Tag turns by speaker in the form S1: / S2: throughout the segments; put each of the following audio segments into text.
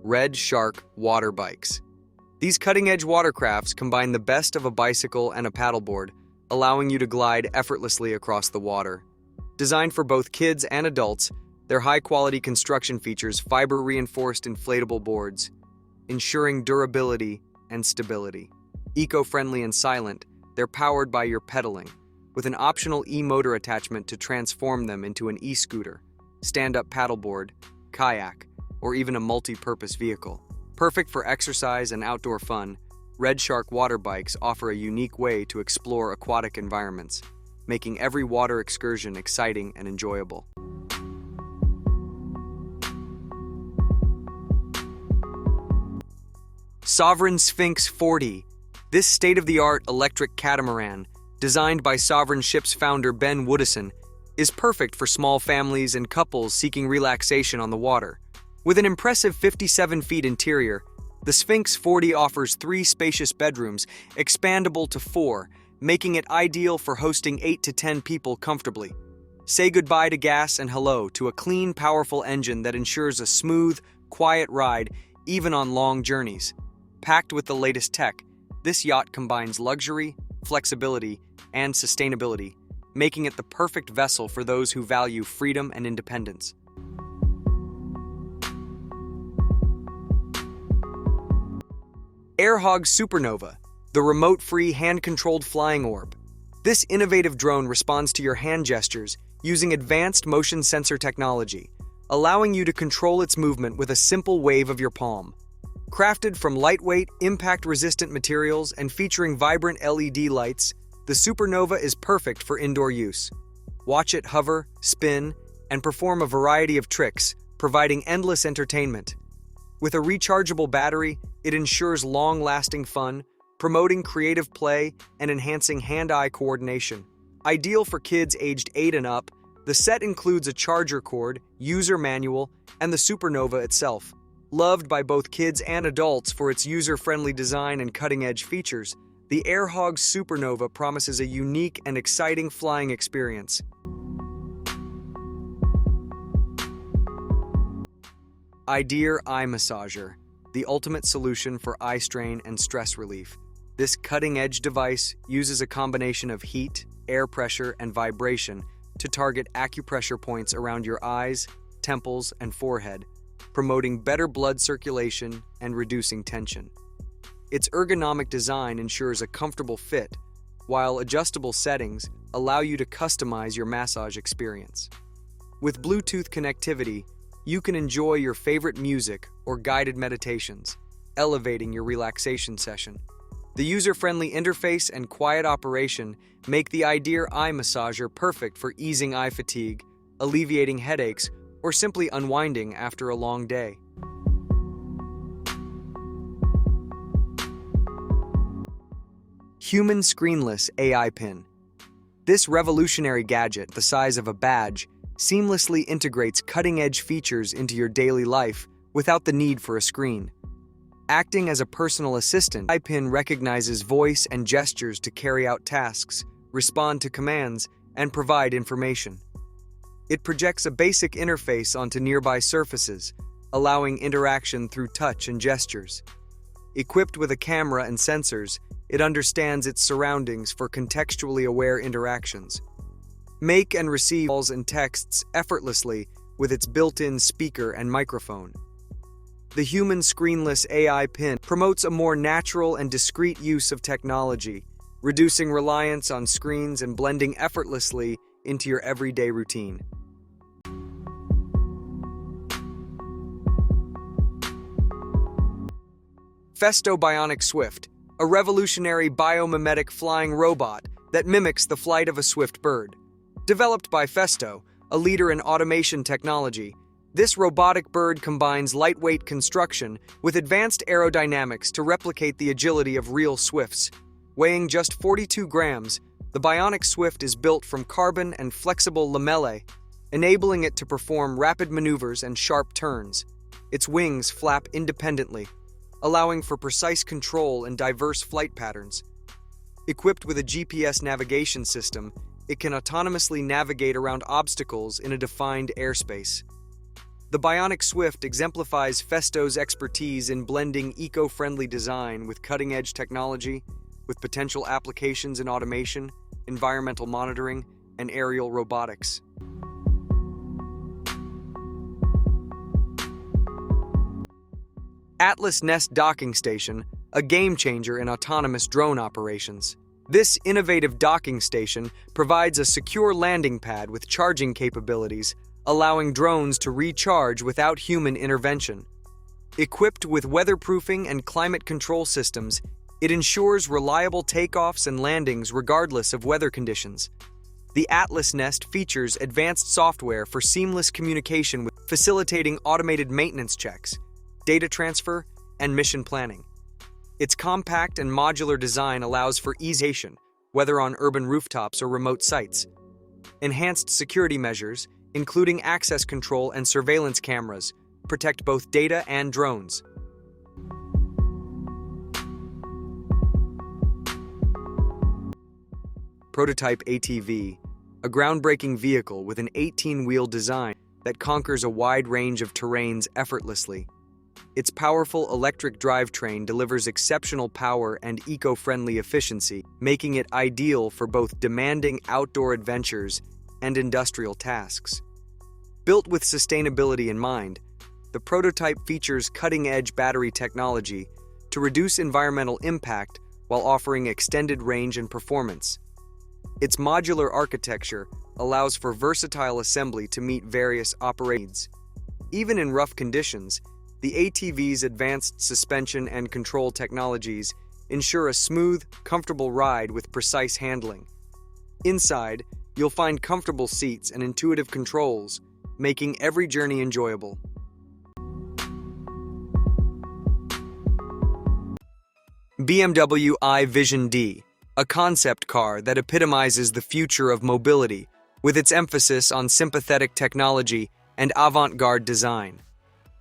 S1: Red Shark water bikes. These cutting-edge watercrafts combine the best of a bicycle and a paddleboard, allowing you to glide effortlessly across the water. Designed for both kids and adults, their high-quality construction features fiber-reinforced inflatable boards, ensuring durability and stability. Eco-friendly and silent, they're powered by your pedaling, with an optional e-motor attachment to transform them into an e-scooter, stand-up paddleboard, kayak, or even a multi-purpose vehicle. Perfect for exercise and outdoor fun, Red Shark water bikes offer a unique way to explore aquatic environments, making every water excursion exciting and enjoyable. Sovereign Sphinx 40. This state-of-the-art electric catamaran, designed by Sovereign Ship's founder Ben Woodison, is perfect for small families and couples seeking relaxation on the water. With an impressive 57 feet interior, the Sphinx 40 offers 3 spacious bedrooms, expandable to 4, making it ideal for hosting 8 to 10 people comfortably. Say goodbye to gas and hello to a clean, powerful engine that ensures a smooth, quiet ride even on long journeys. Packed with the latest tech, this yacht combines luxury, flexibility, and sustainability, making it the perfect vessel for those who value freedom and independence. Airhogs Supernova, the remote-free hand-controlled flying orb. This innovative drone responds to your hand gestures using advanced motion sensor technology, allowing you to control its movement with a simple wave of your palm. Crafted from lightweight, impact-resistant materials and featuring vibrant LED lights, the Supernova is perfect for indoor use. Watch it hover, spin, and perform a variety of tricks, providing endless entertainment. With a rechargeable battery, it ensures long-lasting fun, promoting creative play and enhancing hand-eye coordination. Ideal for kids aged 8 and up, the set includes a charger cord, user manual, and the Supernova itself. Loved by both kids and adults for its user-friendly design and cutting-edge features, the Airhogs Supernova promises a unique and exciting flying experience. Idear Eye Massager, the ultimate solution for eye strain and stress relief. This cutting-edge device uses a combination of heat, air pressure, and vibration to target acupressure points around your eyes, temples, and forehead, promoting better blood circulation and reducing tension. Its ergonomic design ensures a comfortable fit, while adjustable settings allow you to customize your massage experience. With Bluetooth connectivity, you can enjoy your favorite music or guided meditations, elevating your relaxation session. The user-friendly interface and quiet operation make the Idear Eye Massager perfect for easing eye fatigue, alleviating headaches, or simply unwinding after a long day. Human Screenless AI Pin. This revolutionary gadget, the size of a badge, seamlessly integrates cutting-edge features into your daily life without the need for a screen. Acting as a personal assistant, AI Pin recognizes voice and gestures to carry out tasks, respond to commands, and provide information. It projects a basic interface onto nearby surfaces, allowing interaction through touch and gestures. Equipped with a camera and sensors, it understands its surroundings for contextually aware interactions. Make and receive calls and texts effortlessly with its built-in speaker and microphone. The Human Screenless AI Pin promotes a more natural and discreet use of technology, reducing reliance on screens and blending effortlessly into your everyday routine. Festo Bionic Swift, a revolutionary biomimetic flying robot that mimics the flight of a swift bird. Developed by Festo, a leader in automation technology, this robotic bird combines lightweight construction with advanced aerodynamics to replicate the agility of real swifts. Weighing just 42 grams, the Bionic Swift is built from carbon and flexible lamellae, enabling it to perform rapid maneuvers and sharp turns. Its wings flap independently, allowing for precise control and diverse flight patterns. Equipped with a GPS navigation system, it can autonomously navigate around obstacles in a defined airspace. The Bionic Swift exemplifies Festo's expertise in blending eco-friendly design with cutting-edge technology, with potential applications in automation, environmental monitoring, and aerial robotics. Atlas Nest Docking Station, a game-changer in autonomous drone operations. This innovative docking station provides a secure landing pad with charging capabilities, allowing drones to recharge without human intervention. Equipped with weatherproofing and climate control systems, it ensures reliable takeoffs and landings regardless of weather conditions. The Atlas Nest features advanced software for seamless communication, facilitating automated maintenance checks, data transfer, and mission planning. Its compact and modular design allows for easy, whether on urban rooftops or remote sites. Enhanced security measures, including access control and surveillance cameras, protect both data and drones. Prototype ATV, a groundbreaking vehicle with an 18-wheel design that conquers a wide range of terrains effortlessly. Its powerful electric drivetrain delivers exceptional power and eco-friendly efficiency, making it ideal for both demanding outdoor adventures and industrial tasks. Built with sustainability in mind, the prototype features cutting-edge battery technology to reduce environmental impact while offering extended range and performance. Its modular architecture allows for versatile assembly to meet various operating needs. Even in rough conditions, the ATV's advanced suspension and control technologies ensure a smooth, comfortable ride with precise handling. Inside, you'll find comfortable seats and intuitive controls, making every journey enjoyable. BMW I Vision Dee, a concept car that epitomizes the future of mobility with its emphasis on sympathetic technology and avant-garde design.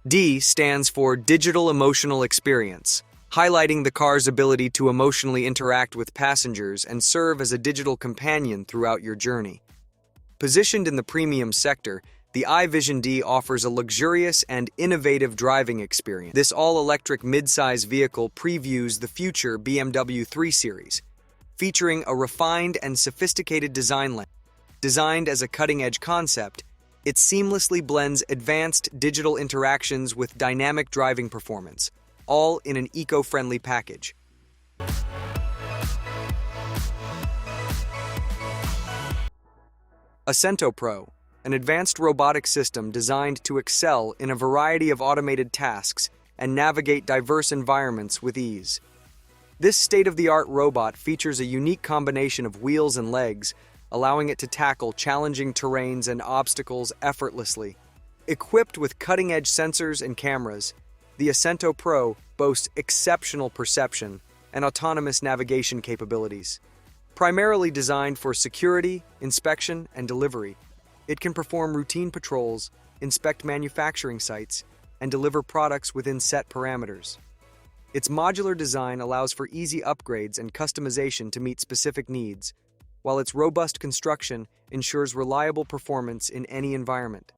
S1: D stands for Digital Emotional Experience, highlighting the car's ability to emotionally interact with passengers and serve as a digital companion throughout your journey. Positioned in the premium sector, the I Vision Dee offers a luxurious and innovative driving experience. This all-electric mid-size vehicle previews the future BMW 3 Series, featuring a refined and sophisticated design. Designed as a cutting-edge concept, it seamlessly blends advanced digital interactions with dynamic driving performance, all in an eco-friendly package. Ascento Pro, an advanced robotic system designed to excel in a variety of automated tasks and navigate diverse environments with ease. This state-of-the-art robot features a unique combination of wheels and legs, allowing it to tackle challenging terrains and obstacles effortlessly. Equipped with cutting-edge sensors and cameras, the Ascento Pro boasts exceptional perception and autonomous navigation capabilities. Primarily designed for security, inspection, and delivery, it can perform routine patrols, inspect manufacturing sites, and deliver products within set parameters. Its modular design allows for easy upgrades and customization to meet specific needs, while its robust construction ensures reliable performance in any environment.